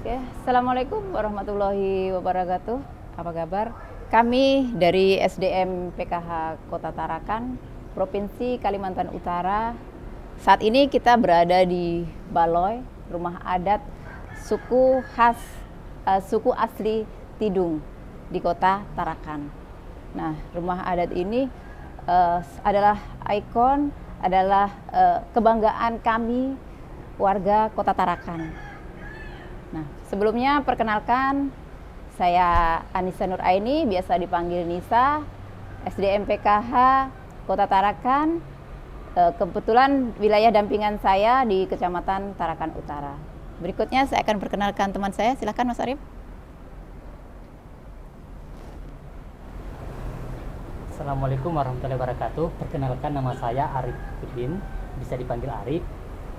Oke, Assalamualaikum warahmatullahi wabarakatuh. Apa kabar? Kami dari SDM PKH Kota Tarakan, Provinsi Kalimantan Utara. Saat ini kita berada di Baloi, rumah adat suku khas suku asli Tidung di Kota Tarakan. Nah, rumah adat ini adalah ikon, adalah kebanggaan kami warga Kota Tarakan. Nah, sebelumnya perkenalkan, saya Anissa Nur Aini, biasa dipanggil Nisa, SDM PKH Kota Tarakan. Kebetulan wilayah dampingan saya di Kecamatan Tarakan Utara. Berikutnya saya akan perkenalkan teman saya, silakan Mas Arif. Assalamualaikum warahmatullahi wabarakatuh. Perkenalkan, nama saya Arif Udin, bisa dipanggil Arif.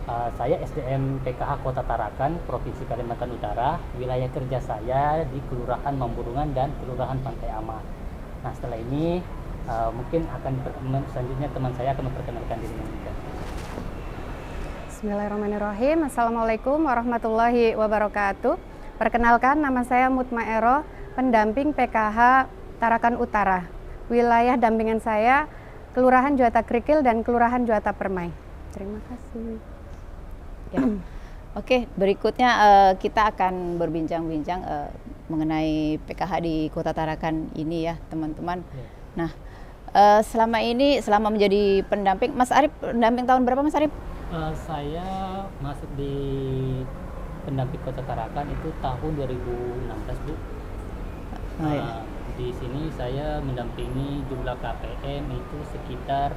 Saya SDM PKH Kota Tarakan, Provinsi Kalimantan Utara. Wilayah kerja saya di Kelurahan Mamburungan dan Kelurahan Pantai Amat. Nah, setelah ini mungkin selanjutnya teman saya akan memperkenalkan dirinya. Bismillahirrahmanirrahim. Assalamualaikum warahmatullahi wabarakatuh. Perkenalkan, nama saya Mutmaero, pendamping PKH Tarakan Utara. Wilayah dampingan saya Kelurahan Juata Krikil dan Kelurahan Juata Permai. Terima kasih. Ya. Oke, berikutnya kita akan berbincang-bincang mengenai PKH di Kota Tarakan ini ya, teman-teman. Ya. Nah, selama menjadi pendamping, Mas Arif pendamping tahun berapa Mas Arif? Saya masuk di pendamping Kota Tarakan itu tahun 2016, Bu. Ya. Di sini saya mendampingi jumlah KPM itu sekitar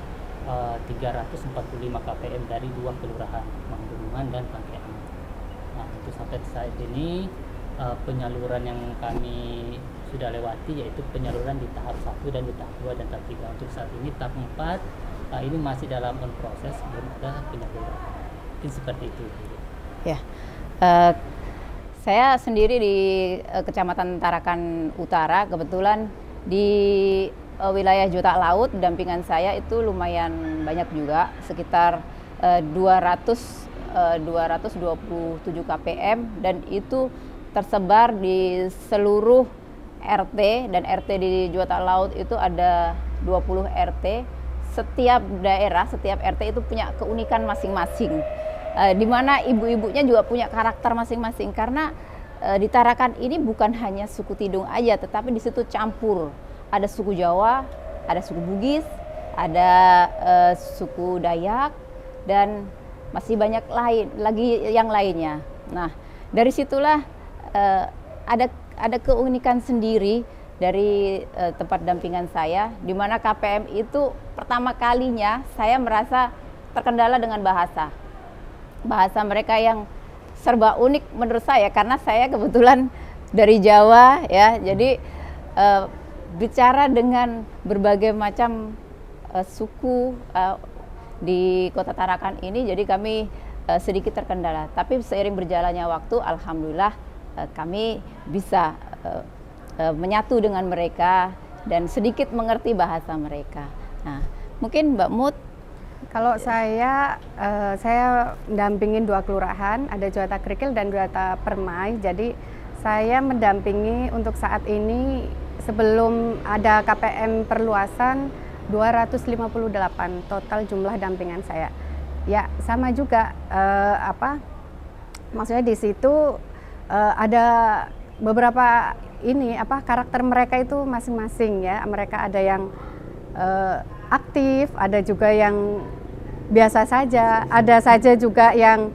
345 KPM dari 2 kelurahan, Mamburungan dan Pantai Amat. Nah, itu sampai saat ini penyaluran yang kami sudah lewati yaitu penyaluran di tahap 1 dan di tahap 2 dan tahap 3. Untuk saat ini tahap 4 ini masih dalam proses, belum ada penyaluran. Mungkin seperti itu. Ya. Saya sendiri di Kecamatan Tarakan Utara, kebetulan di wilayah Juta Laut, dampingan saya itu lumayan banyak juga, sekitar 227 KPM, dan itu tersebar di seluruh RT, dan RT di Juta Laut itu ada 20 RT. Setiap daerah, setiap RT itu punya keunikan masing-masing, di mana ibu-ibunya juga punya karakter masing-masing, karena di Tarakan ini bukan hanya suku Tidung aja, tetapi di situ campur. Ada suku Jawa, ada suku Bugis, ada suku Dayak, dan masih banyak lagi yang lainnya. Nah, dari situlah ada keunikan sendiri dari tempat dampingan saya, di mana KPM itu pertama kalinya saya merasa terkendala dengan bahasa mereka yang serba unik menurut saya, karena saya kebetulan dari Jawa ya, jadi bicara dengan berbagai macam suku di Kota Tarakan ini, jadi kami sedikit terkendala. Tapi seiring berjalannya waktu, alhamdulillah kami bisa menyatu dengan mereka dan sedikit mengerti bahasa mereka. Nah, mungkin Mbak Mut. Kalau saya mendampingin 2 kelurahan, ada Juata Krikil dan Juata Permai. Jadi saya mendampingi untuk saat ini, sebelum ada KPM perluasan, 258 total jumlah dampingan saya. Ya, sama juga maksudnya di situ ada beberapa karakter mereka itu masing-masing ya. Mereka ada yang aktif, ada juga yang biasa saja, ada saja juga yang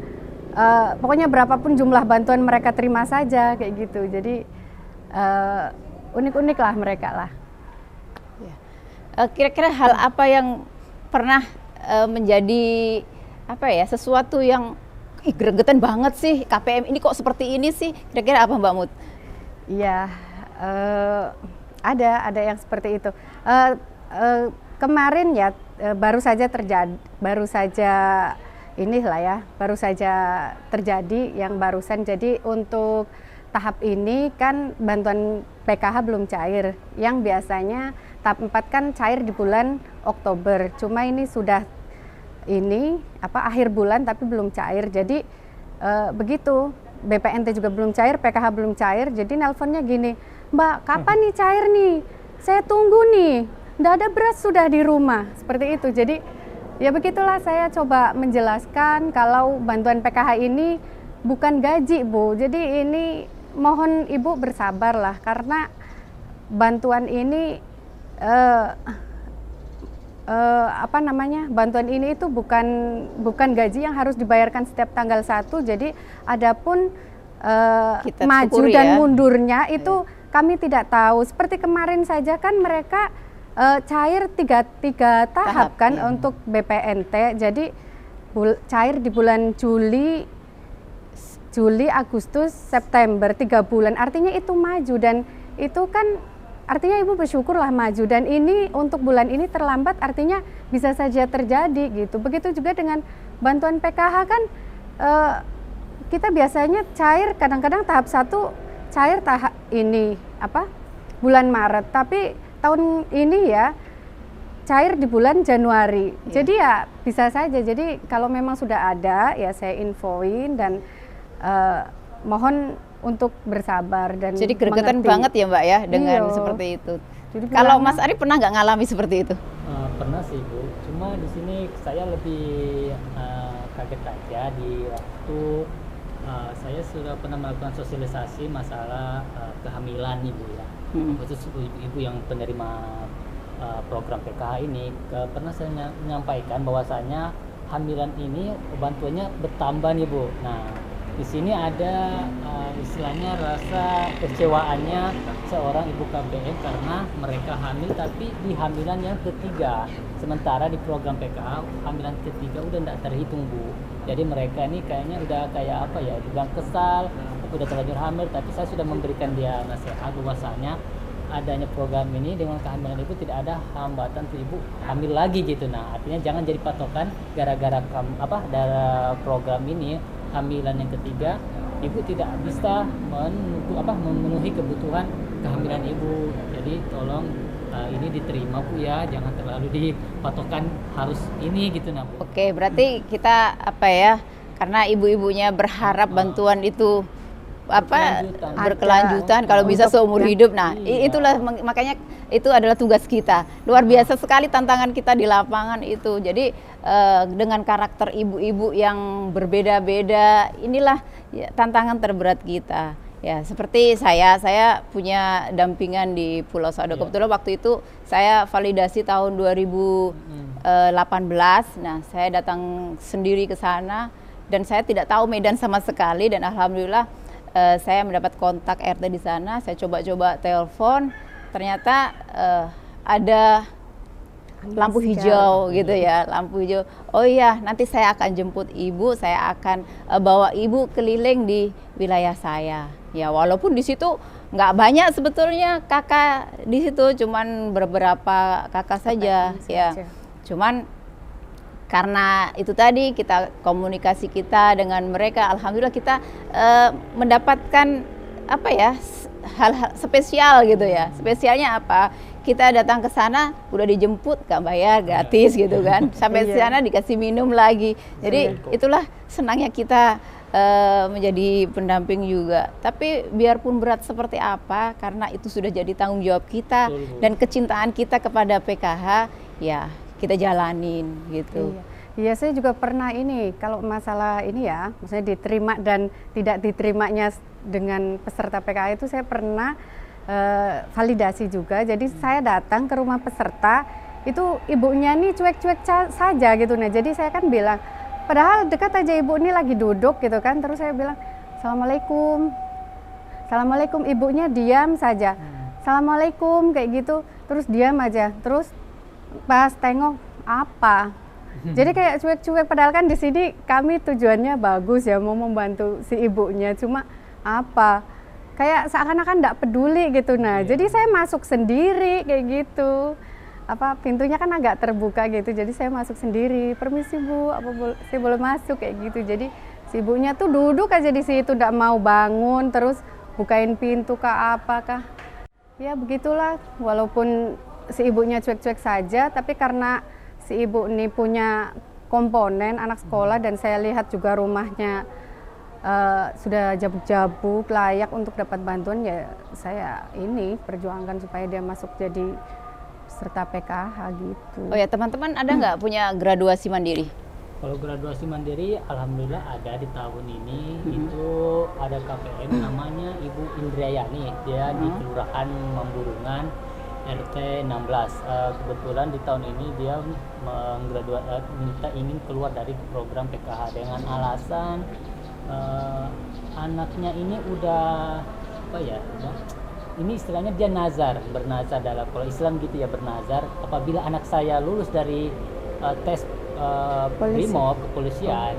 pokoknya berapapun jumlah bantuan mereka terima saja kayak gitu. Jadi unik-unik lah mereka lah. Kira-kira hal apa yang pernah menjadi sesuatu yang gregetan banget sih, KPM ini kok seperti ini sih? Kira-kira apa Mbak Mut? Iya, ada yang seperti itu. Kemarin ya baru saja terjadi yang barusan. Jadi untuk tahap ini kan bantuan PKH belum cair. Yang biasanya tahap 4 kan cair di bulan Oktober. Cuma ini sudah akhir bulan tapi belum cair. Jadi begitu BPNT juga belum cair, PKH belum cair, jadi nelponnya gini, Mbak, kapan nih cair nih? Saya tunggu nih, nggak ada beras sudah di rumah, seperti itu. Jadi ya begitulah, saya coba menjelaskan kalau bantuan PKH ini bukan gaji, Bu. Jadi ini mohon Ibu bersabarlah, karena bantuan ini bantuan ini itu bukan gaji yang harus dibayarkan setiap tanggal 1. Jadi adapun maju dan mundurnya itu kami tidak tahu. Seperti kemarin saja kan mereka cair tiga tahap kan untuk BPNT. Jadi cair di bulan Juli, Agustus, September, 3 bulan. Artinya itu maju, dan itu kan artinya Ibu bersyukurlah maju, dan ini untuk bulan ini terlambat, artinya bisa saja terjadi gitu. Begitu juga dengan bantuan PKH kan, kita biasanya cair kadang-kadang tahap 1 cair tahap ini bulan Maret, tapi tahun ini ya cair di bulan Januari. Jadi ya bisa saja. Jadi kalau memang sudah ada ya saya infoin, dan mohon untuk bersabar dan jadi gregetan banget ya Mbak ya dengan seperti itu. Jadi kalau Mas Ari pernah nggak ngalami seperti itu? Pernah sih Bu, cuma di sini saya lebih kaget aja di waktu saya sudah pernah melakukan sosialisasi masalah kehamilan Ibu ya. Khusus ibu-ibu yang penerima program PKH ini, pernah saya menyampaikan bahwasanya hamilan ini bantuannya bertambah nih Bu. Nah, di sini ada istilahnya rasa kecewaannya seorang ibu KPM karena mereka hamil tapi di hamilan yang ketiga, sementara di program PKH hamilan ketiga udah tidak terhitung Bu. Jadi mereka ini kayaknya udah kayak apa ya, dibilang kesal, udah terlanjur hamil, tapi saya sudah memberikan dia nasihat bahwasanya adanya program ini dengan kehamilan ibu tidak ada hambatan tuh ibu hamil lagi gitu. Nah, artinya jangan jadi patokan gara-gara dari program ini hamilan yang ketiga ibu tidak bisa memenuhi kebutuhan kehamilan ibu. Jadi tolong ini diterima Bu ya, jangan terlalu dipatokan harus ini gitu nah Bu. Oke, berarti kita karena ibu-ibunya berharap bantuan itu berkelanjutan kalau bisa seumur hidup. Nah, itulah makanya itu adalah tugas kita. Luar biasa sekali tantangan kita di lapangan itu. Jadi dengan karakter ibu-ibu yang berbeda-beda, inilah tantangan terberat kita. Ya, seperti saya punya dampingan di Pulau Sado. Kebetulan waktu itu saya validasi tahun 2018. Nah, saya datang sendiri ke sana dan saya tidak tahu medan sama sekali, dan alhamdulillah saya mendapat kontak RT di sana. Saya coba-coba telepon, ternyata ada lampu hijau gitu ya, lampu hijau. Oh iya, nanti saya akan jemput ibu, saya akan bawa ibu keliling di wilayah saya. Ya, walaupun di situ nggak banyak sebetulnya kakak di situ, cuman beberapa kakak saja ya. Cuman karena itu tadi kita komunikasi kita dengan mereka, alhamdulillah kita mendapatkan hal-hal spesial gitu ya. Spesialnya apa? Kita datang ke sana udah dijemput, gak bayar, gratis gitu kan. Sampai di sana dikasih minum lagi. Jadi itulah senangnya kita menjadi pendamping juga. Tapi biarpun berat seperti apa, karena itu sudah jadi tanggung jawab kita dan kecintaan kita kepada PKH, ya kita jalanin gitu. Iya, saya juga pernah ini, kalau masalah ini ya, maksudnya diterima dan tidak diterimanya dengan peserta PKH itu saya pernah validasi juga. Jadi saya datang ke rumah peserta, itu ibunya nih cuek-cuek saja gitu. Nah, jadi saya kan bilang, padahal dekat aja ibu ini lagi duduk gitu kan, terus saya bilang, Assalamualaikum. Assalamualaikum, ibunya diam saja. Assalamualaikum kayak gitu, terus diam aja. Terus pas tengok apa? Jadi kayak cuek-cuek, padahal kan di sini kami tujuannya bagus ya, mau membantu si ibunya, cuma apa? Kayak seakan-akan enggak peduli gitu. Nah, jadi saya masuk sendiri kayak gitu. Pintunya kan agak terbuka gitu. Jadi saya masuk sendiri. Permisi Bu, saya boleh masuk kayak gitu. Jadi si ibunya tuh duduk aja di situ, enggak mau bangun, terus bukain pintu kah apakah. Ya begitulah, walaupun si ibunya cuek-cuek saja, tapi karena si ibu ini punya komponen anak sekolah dan saya lihat juga rumahnya sudah jabuk-jabuk layak untuk dapat bantuan, ya saya ini perjuangkan supaya dia masuk jadi peserta PKH gitu. Oh ya, teman-teman ada nggak punya graduasi mandiri? Kalau graduasi mandiri, alhamdulillah ada di tahun ini. Itu ada KPM namanya Ibu Indrayani, dia di Kelurahan Mamburungan RT 16. Kebetulan di tahun ini dia ingin keluar dari program PKH dengan alasan anaknya ini udah apa ya? Ini istilahnya dia bernazar dalam kalau Islam gitu ya, bernazar apabila anak saya lulus dari tes Brimob kepolisian,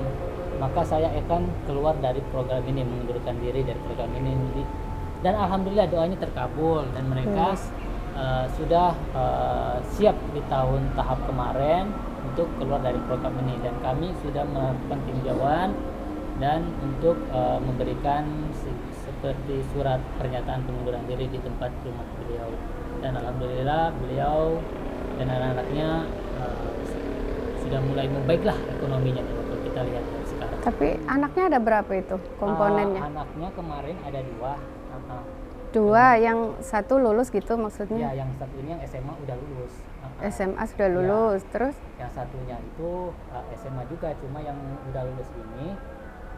maka saya akan keluar dari program ini, mengundurkan diri dari program ini. Dan alhamdulillah doanya terkabul dan mereka sudah siap di tahap kemarin untuk keluar dari program ini, dan kami sudah melakukan tinjauan dan untuk memberikan seperti surat pernyataan pengunduran diri di tempat rumah beliau, dan alhamdulillah beliau dan anak-anaknya sudah mulai membaiklah ekonominya kalau kita lihat sekarang. Tapi anaknya ada berapa itu komponennya? Anaknya kemarin ada 2. Dua, yang satu lulus gitu maksudnya? Ya, yang satu ini yang SMA udah lulus. SMA sudah lulus, Ya. terus? Yang satunya itu SMA juga, cuma yang udah lulus ini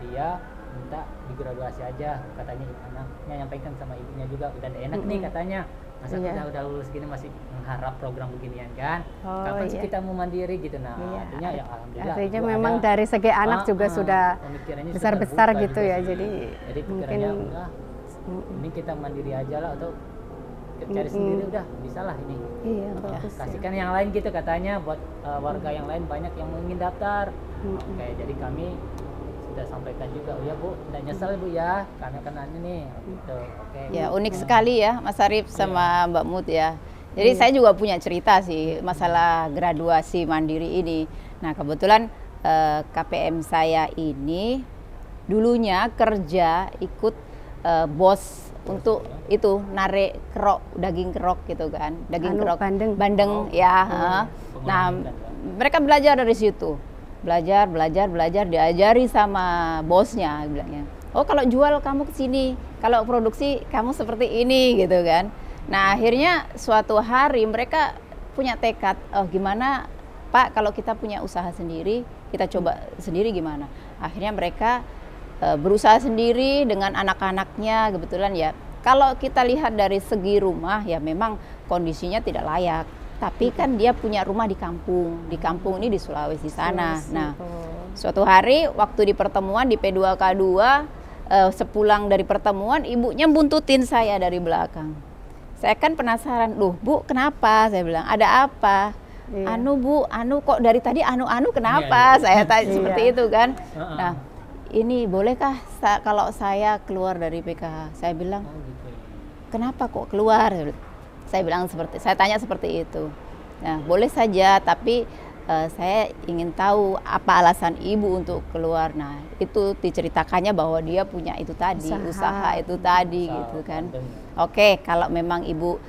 dia minta digraduasi aja, katanya anaknya nyampaikan sama ibunya juga udah enak nih katanya. Masa kita udah lulus gini masih mengharap program beginian kan? Kapan sih kita mau mandiri gitu? Nah, artinya ya alhamdulillah. Artinya memang dari segi anak juga sudah besar-besar gitu ya. Jadi mungkin ini kita mandiri aja lah, atau cari sendiri udah bisa lah ini. Iya, bagus. Kasihkan yang lain gitu katanya, buat warga yang lain banyak yang ingin daftar. Oke, jadi kami sudah sampaikan juga, oh ya Bu, tidak nyesel Bu ya, karena kenanya nih gitu. Oke. Ya, unik sekali ya Mas Arif sama Mbak Mut ya. Jadi saya juga punya cerita sih masalah graduasi mandiri ini. Nah, kebetulan KPM saya ini dulunya kerja ikut bos untuk itu narik daging kerok gitu kan, daging kerok bandeng ya. Nah, mereka belajar dari situ. Belajar, diajari sama bosnya, bilangnya, oh kalau jual kamu ke sini, kalau produksi kamu seperti ini gitu kan. Nah, akhirnya suatu hari mereka punya tekad, oh gimana Pak kalau kita punya usaha sendiri, kita coba sendiri gimana. Akhirnya mereka berusaha sendiri dengan anak-anaknya, kebetulan ya. Kalau kita lihat dari segi rumah ya memang kondisinya tidak layak. Tapi kan dia punya rumah di kampung ini di Sulawesi sana. Nah, suatu hari waktu di pertemuan di P2K2, sepulang dari pertemuan ibunya buntutin saya dari belakang. Saya kan penasaran, loh Bu kenapa? Saya bilang, ada apa? Iya. Bu, kok dari tadi kenapa? Saya tanya seperti itu kan. Nah, ini bolehkah kalau saya keluar dari PKH? Saya bilang, kenapa kok keluar? Saya tanya seperti itu. Nah, boleh saja, tapi saya ingin tahu apa alasan ibu untuk keluar. Nah, itu diceritakannya bahwa dia punya itu tadi, usaha itu tadi gitu kan. Oke, kalau memang ibu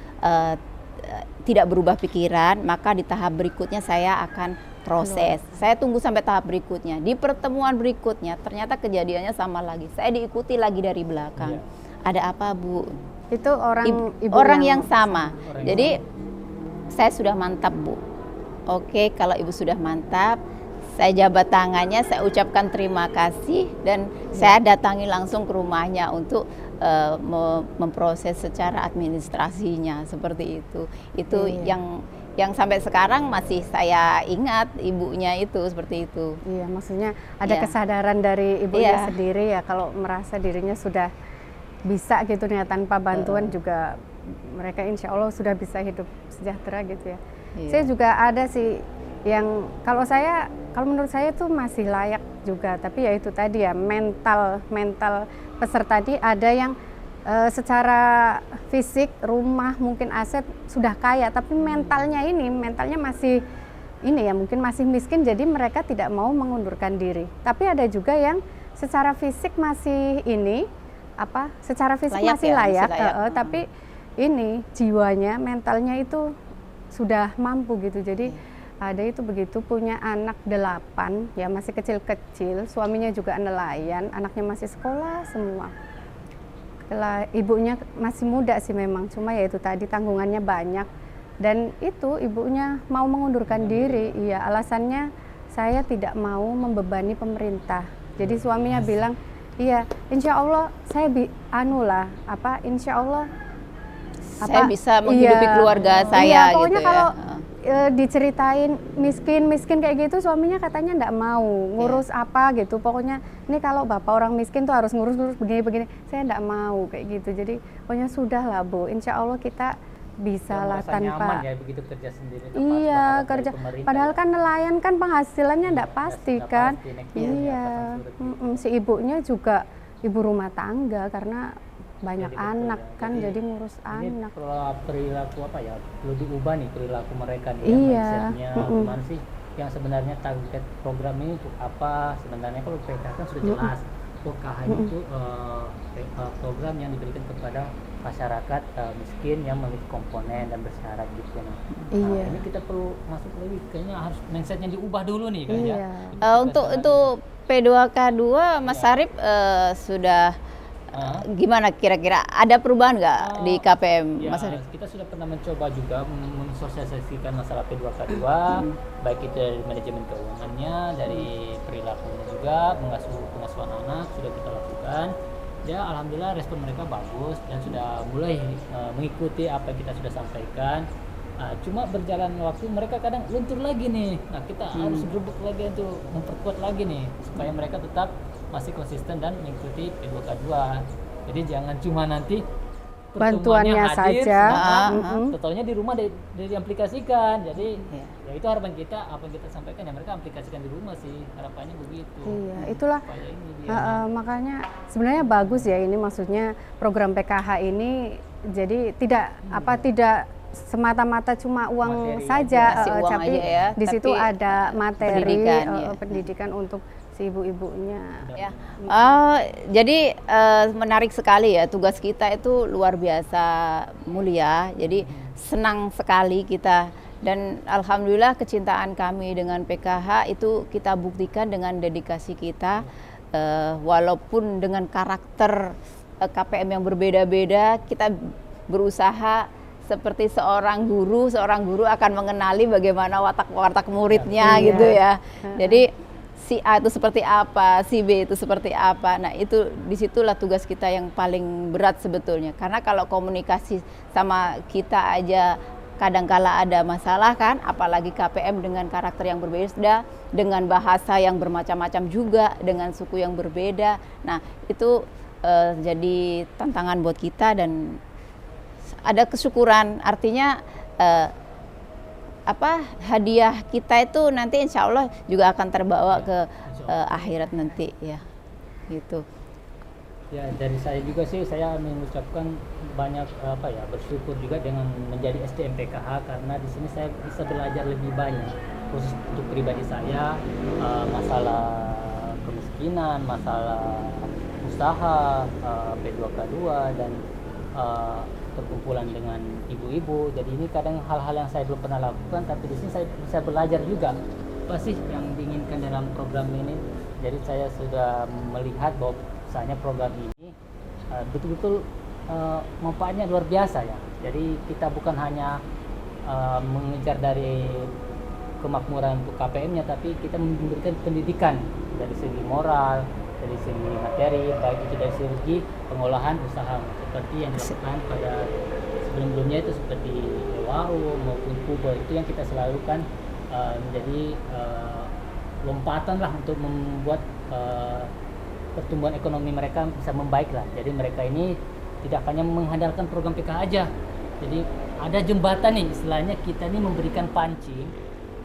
tidak berubah pikiran, maka di tahap berikutnya saya akan proses. Saya tunggu sampai tahap berikutnya. Di pertemuan berikutnya ternyata kejadiannya sama lagi. Saya diikuti lagi dari belakang. Ada apa Bu? Itu orang yang sama. Jadi saya sudah mantap Bu. Oke, kalau ibu sudah mantap, saya jabat tangannya, saya ucapkan terima kasih dan saya datangi langsung ke rumahnya untuk memproses secara administrasinya seperti itu. Itu yang sampai sekarang masih saya ingat ibunya itu seperti itu. Iya, maksudnya ada kesadaran dari ibunya sendiri ya, kalau merasa dirinya sudah bisa gitu nih tanpa bantuan juga mereka insya Allah sudah bisa hidup sejahtera gitu ya. Saya juga ada sih yang kalau menurut saya tuh masih layak juga, tapi ya itu tadi ya mental peserta tadi ada yang secara fisik rumah mungkin aset sudah kaya, tapi mentalnya masih ini ya mungkin masih miskin, jadi mereka tidak mau mengundurkan diri. Tapi ada juga yang secara fisik masih secara fisik masih layak. Tapi ini jiwanya, mentalnya itu sudah mampu gitu. Jadi ada itu begitu punya anak 8, ya masih kecil-kecil, suaminya juga nelayan, anaknya masih sekolah semua. Ibunya masih muda sih memang, cuma ya itu tadi tanggungannya banyak. Dan itu ibunya mau mengundurkan diri, iya alasannya saya tidak mau membebani pemerintah. Jadi suaminya bilang, iya insya Allah saya insya Allah saya bisa menghidupi keluarga saya iya, gitu pokoknya ya. kalau diceritain miskin kayak gitu, suaminya katanya enggak mau ngurus apa gitu. Pokoknya ini kalau bapak orang miskin tuh harus ngurus begini, saya enggak mau kayak gitu. Jadi pokoknya sudah lah Bu, insya Allah kita bisa lah tanpa nyaman ya begitu kerja sendiri. Iya kerja, padahal kan nelayan kan penghasilannya enggak pasti kan. Iya, si ibunya juga ibu rumah tangga karena banyak Jadi anak betul, ya. kan, jadi ngurus Ini anak. perilaku apa ya, perlu diubah nih perilaku mereka nih, Iya. mindsetnya gimana sih yang sebenarnya target program ini untuk apa. Sebenarnya kalau PKH kan sudah jelas, PKH itu program yang diberikan kepada masyarakat miskin yang memiliki komponen dan bersyarat gitu. Iya. Ini kita perlu masuk lagi, kayaknya harus mindsetnya diubah dulu nih kayaknya. Iya. Untuk P2K2 Mas Arif sudah gimana kira-kira ada perubahan nggak di KPM Ya, Mas Arif? kita sudah pernah mencoba juga mensosialisasikan masalah P2K2, baik itu dari manajemen keuangannya, dari perilakunya juga, pengasuhan anak sudah kita lakukan. Ya, alhamdulillah respon mereka bagus dan sudah mulai mengikuti apa yang kita sudah sampaikan. Cuma berjalan waktu mereka kadang luntur lagi nih. Nah, kita harus berebut lagi untuk memperkuat lagi nih supaya mereka tetap masih konsisten dan mengikuti P2K2. Jadi jangan cuma nanti Bantuannya hadir, saja, totalnya di rumah diaplikasikan. Jadi ya itu harapan kita, apa yang kita sampaikan ya mereka aplikasikan di rumah sih, harapannya begitu. Iya, itulah Supaya ini dia. makanya sebenarnya bagus ya ini, maksudnya program PKH ini jadi tidak semata-mata cuma uang Materi saja, Kasih uang tapi aja ya, di situ tapi ada materi pendidikan, ya. pendidikan untuk si ibu-ibunya. Ya. Jadi menarik sekali ya, tugas kita itu luar biasa mulia. Jadi senang sekali kita, dan alhamdulillah kecintaan kami dengan PKH itu kita buktikan dengan dedikasi kita, walaupun dengan karakter KPM yang berbeda-beda, kita berusaha seperti seorang guru akan mengenali bagaimana watak muridnya gitu ya. Jadi si A itu seperti apa, si B itu seperti apa. Nah itu disitulah tugas kita yang paling berat sebetulnya. Karena kalau komunikasi sama kita aja kadangkala ada masalah kan, apalagi KPM dengan karakter yang berbeda, dengan bahasa yang bermacam-macam juga, dengan suku yang berbeda. Nah itu jadi tantangan buat kita, dan ada kesyukuran, artinya hadiah kita itu nanti insya Allah juga akan terbawa ke akhirat nanti ya, gitu. Ya, dari saya juga sih, saya mengucapkan banyak bersyukur juga dengan menjadi SDM PKH, karena di sini saya bisa belajar lebih banyak, khusus untuk pribadi saya, masalah kemiskinan, masalah usaha, P2K2 dan perkumpulan dengan ibu-ibu. Jadi ini kadang hal-hal yang saya belum pernah lakukan, tapi di sini saya bisa belajar juga apa sih yang diinginkan dalam program ini. Jadi saya sudah melihat bahwa misalnya program ini betul-betul manfaatnya luar biasa ya. Jadi kita bukan hanya mengejar dari kemakmuran untuk KPM-nya, tapi kita memberikan pendidikan dari segi moral, dari segi materi, baik itu dari segi pengolahan usaha seperti yang dilakukan pada sebelum-sebelumnya itu seperti warung maupun kuba, itu yang kita selalu kan menjadi lompatan lah untuk membuat pertumbuhan ekonomi mereka bisa membaik lah. Jadi mereka ini tidak hanya mengandalkan program PKH aja. Jadi ada jembatan nih, istilahnya kita nih memberikan pancing,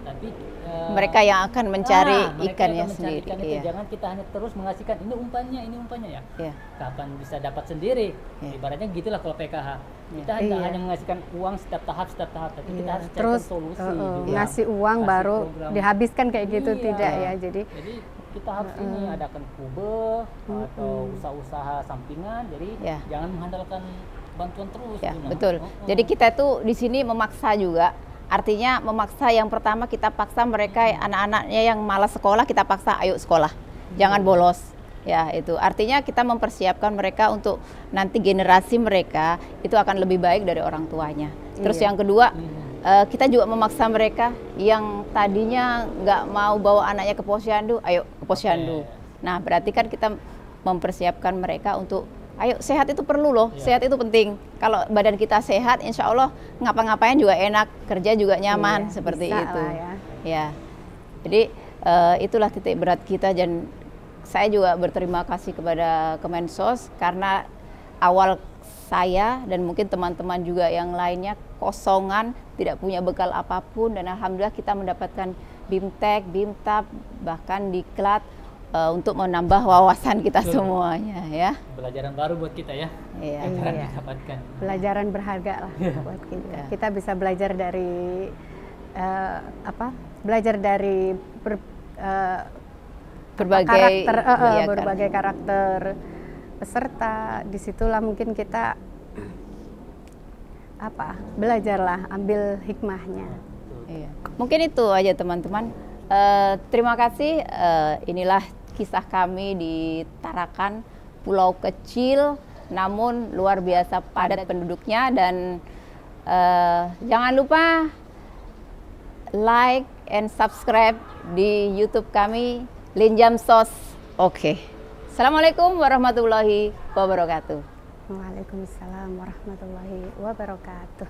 tapi mereka yang akan mencari ikannya sendiri. Ikan itu. Jangan kita hanya terus mengasihkan ini umpannya ya. Kapan bisa dapat sendiri? Ibaratnya gitulah kalau PKH. Kita tidak hanya mengasihkan uang setiap tahap, tapi kita harus cari solusi. Ngasih uang ngasih baru program. Dihabiskan kayak gitu tidak ya. Jadi kita harus ini adakan kube atau usaha-usaha sampingan. Jadi jangan mengandalkan bantuan terus. Ya, betul. Jadi kita tuh di sini memaksa juga Artinya memaksa, yang pertama kita paksa mereka, anak-anaknya yang malas sekolah kita paksa ayo sekolah, jangan bolos. Ya itu artinya kita mempersiapkan mereka untuk nanti generasi mereka itu akan lebih baik dari orang tuanya. Terus yang kedua, kita juga memaksa mereka yang tadinya nggak mau bawa anaknya ke posyandu, ayo ke posyandu. Nah berarti kan kita mempersiapkan mereka untuk ayo, sehat itu perlu loh, sehat itu penting. Kalau badan kita sehat, insya Allah ngapa-ngapain juga enak, kerja juga nyaman, seperti itu. Ya, jadi itulah titik berat kita, dan saya juga berterima kasih kepada Kemensos karena awal saya dan mungkin teman-teman juga yang lainnya kosongan, tidak punya bekal apapun, dan alhamdulillah kita mendapatkan BIMTEK, BIMTAB, bahkan Diklat. Untuk menambah wawasan kita semuanya ya. Pelajaran baru buat kita ya. Iya. Didapatkan. Pelajaran berharga lah buat kita. Kita bisa belajar dari belajar dari berbagai karakter peserta. Disitulah mungkin kita belajarlah, ambil hikmahnya. Iya. Mungkin itu aja teman-teman. Terima kasih. Inilah kisah kami di Tarakan, pulau kecil namun luar biasa padat penduduknya, dan jangan lupa like and subscribe di YouTube kami Linjam Sos. Oke. Assalamualaikum warahmatullahi wabarakatuh. Waalaikumsalam warahmatullahi wabarakatuh.